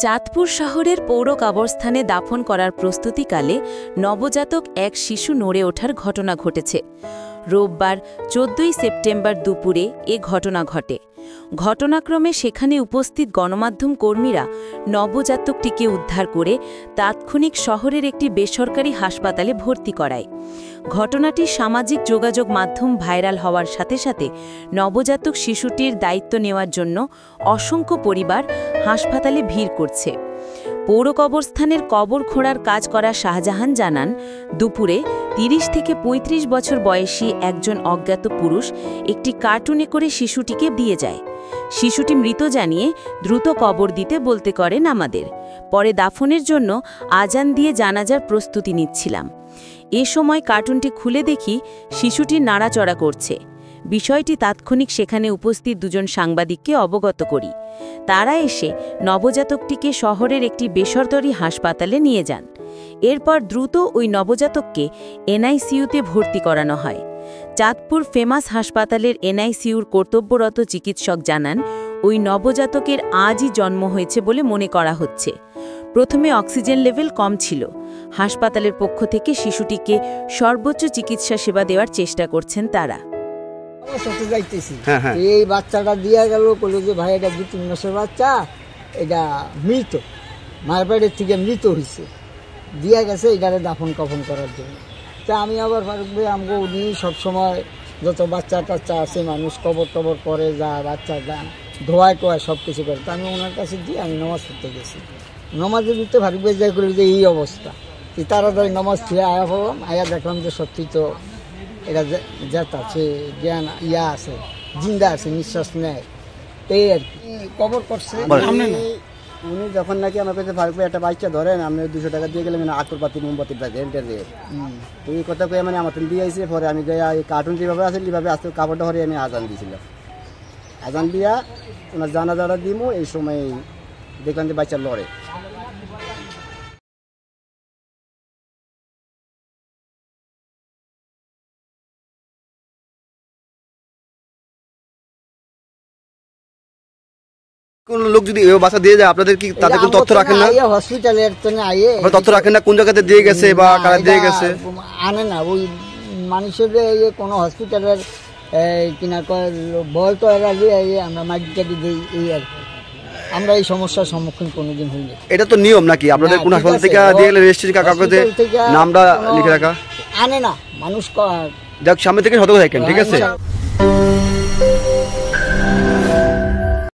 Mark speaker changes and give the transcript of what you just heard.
Speaker 1: চাঁদপুর শহরের পৌর কবরস্থানে দাফন করার প্রস্তুতিকালে নবজাতক এক শিশু নড়ে ওঠার ঘটনা ঘটেছে। রোববার 14 সেপ্টেম্বর দুপুরে এ ঘটনা ঘটে। ঘটনাক্রমে সেখানে উপস্থিত গণমাধ্যম কর্মীরা নবজাতকটিকে উদ্ধার করে তাৎক্ষণিক শহরের একটি বেসরকারি হাসপাতালে ভর্তি করায়। ঘটনাটি সামাজিক যোগাযোগ মাধ্যম ভাইরাল হওয়ার সাথে সাথে নবজাতক শিশুটির দায়িত্ব নেওয়ার জন্য অসংখ্য পরিবার হাসপাতালে ভিড় করছে। পৌর কবরস্থানের কবর খোঁড়ার কাজ করা শাহজাহান জানান, দুপুরে 30 থেকে 35 বছর বয়সী একজন অজ্ঞাত পুরুষ একটি কার্টুনে করে শিশুটিকে দিয়ে যায়। শিশুটি মৃত জানিয়ে দ্রুত কবর দিতে বলতে করেন আমাদের। পরে দাফনের জন্য আজান দিয়ে জানাজার প্রস্তুতি নিচ্ছিলাম। এ সময় কার্টুনটি খুলে দেখি শিশুটি নাড়াচড়া করছে। বিষয়টি তাৎক্ষণিক সেখানে উপস্থিত দুজন সাংবাদিককে অবগত করি। তারা এসে নবজাতকটিকে শহরের একটি বেসরকারি হাসপাতালে নিয়ে যান। এরপর দ্রুত ওই নবজাতককে এনআইসিইউতে ভর্তি করানো হয়। চাঁদপুর ফেমাস হাসপাতালের এনআইসিইউর কর্তব্যরত চিকিৎসক জানান, ওই নবজাতকের আজই জন্ম হয়েছে বলে মনে করা হচ্ছে। প্রথমে অক্সিজেন লেভেল কম ছিল। হাসপাতালের পক্ষ থেকে শিশুটিকে সর্বোচ্চ চিকিৎসা সেবা দেওয়ার চেষ্টা করছেন তারা।
Speaker 2: এই বাচ্চাটা দিয়া গেল, বললো যে ভাই এটা 2-3 মাসের বাচ্চা, এটা মৃত, মায়ের পেটের থেকে মৃত হয়েছে, দিয়া গেছে এটারে দাফন কাফন করার জন্য। তা আমি আবার ফারুক ভাই আমাকে উনি সবসময় যত বাচ্চা টাচ্চা আছে মানুষ কবর টবর করে, যা বাচ্চা দান ধোয়ায় টোয়ায় সব কিছু করে। তা আমি ওনার কাছে দিয়ে আমি নামাজ পড়তে গেছি। নামাজের ভিতরে ফারুক ভাই যাই করে যে এই অবস্থা, তাড়াতাড়ি নামাজ ফিরে আয়া পড়লাম। আয়া দেখলাম যে সত্যি তো এটা জেত আছে, জ্ঞান ইয়া আছে, জিন্দা আছে, নিঃশ্বাস নেয়। এই আর কি কবর করছে
Speaker 3: উনি যখন নাকি আমার কাছে ফারুক ভাই একটা বাচ্চা ধরেন, আপনি 200 টাকা দিয়ে গেলে আকরবাতি মোমবাতির রেন্টের রেট, এই কথা কয়ে মানে আমার দিয়ে আইসে। পরে আমি এই কার্টুন যেভাবে আছে এইভাবে আসতে কাপড়টা হরে আমি আজান দিয়েছিলাম। আজান দিয়া ওনার জানাজাটা দিমু, এই সময় দেখলাম যে বাচ্চা লড়ে।
Speaker 4: কোন লোক যদি এই বাসা দিয়ে যায়, আপনাদের কি তাদের কোনো তথ্য রাখেন না?
Speaker 2: হসপিটালের তো না আইয়ে
Speaker 4: তথ্য রাখেন না কোন জায়গাতে দিয়ে গেছে বা কারা দিয়ে গেছে?
Speaker 2: আনে না ওই মানুষের কোনো হসপিটালের কিনা বল তো এরা দিয়ে আমরা মাটিটাকে দিই, এই আর কি। আমরা এই সমস্যার সম্মুখীন কোনোদিন হইনি।
Speaker 4: এটা তো নিয়ম নাকি আপনাদের কোন হাসপাতাল থেকে দিয়ে গেলে রেজিস্ট্রি কাগজে নামটা লিখে রাখা?
Speaker 2: আনে না মানুষ।
Speaker 4: যাক, সামনে থেকে সতর্ক থাকেন, ঠিক আছে?